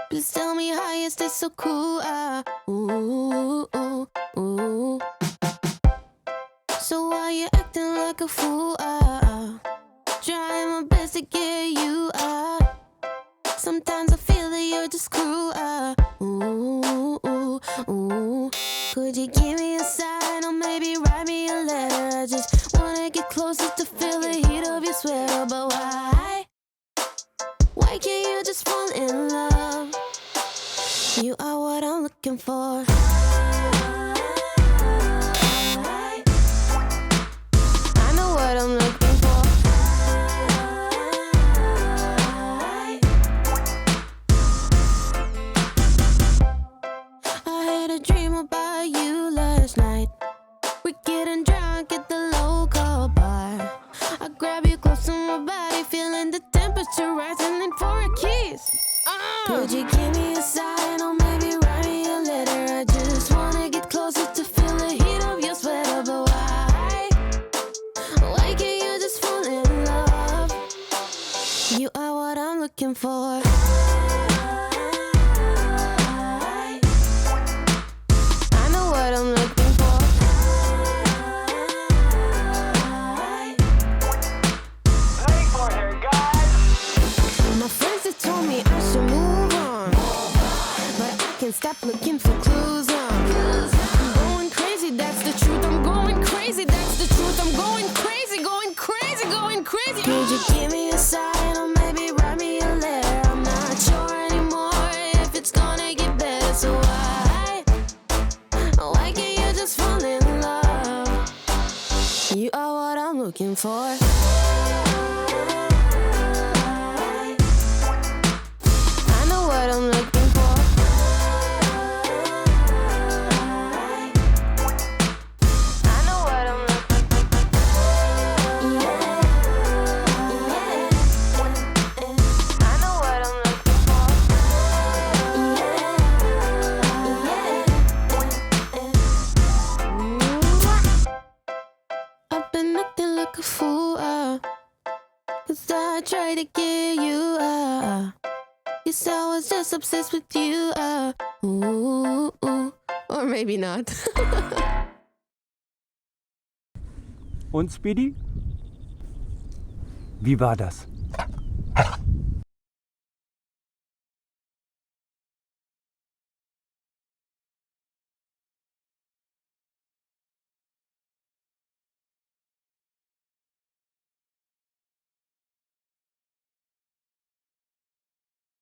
Please tell me how you stay so cool. Ooh, ooh, ooh. So why you acting like a fool? Trying my best to get you. Sometimes I feel that you're just cruel. Ooh, ooh, ooh. Could you give me a sign or maybe write me a letter? I just wanna get closer to feel the heat of your sweater. But why? Why can't you just fall in love? You are what I'm looking for. I know what I'm looking for. I had a dream about you last night. We're getting drunk at the local bar. I grab you close to my body, feeling the temperature rising in for a kiss. Could you give me a sign or maybe write me a letter? I just wanna get closer to feel the heat of your sweater. But why? Why can't you just fall in love? You are what I'm looking for. I know what I'm looking for. Ready for her, guys. My friends have told me I should move on, but I can't stop looking for clues. I'm going crazy, that's the truth. I'm going crazy, that's the truth. I'm going crazy, going crazy, going crazy. Could you give me a sign or maybe write me a letter? I'm not sure anymore if it's gonna get better. So why can't you just fall in love? You are what I'm looking for. I know what I'm looking for. I know what I'm looking for. Yeah, yeah. I know what I'm looking for. Yeah. I've been acting like a fool, 'cause I tried to get you. Guess I was just obsessed with you. Ooh, ooh. Or maybe not. Und Speedy? Wie war das?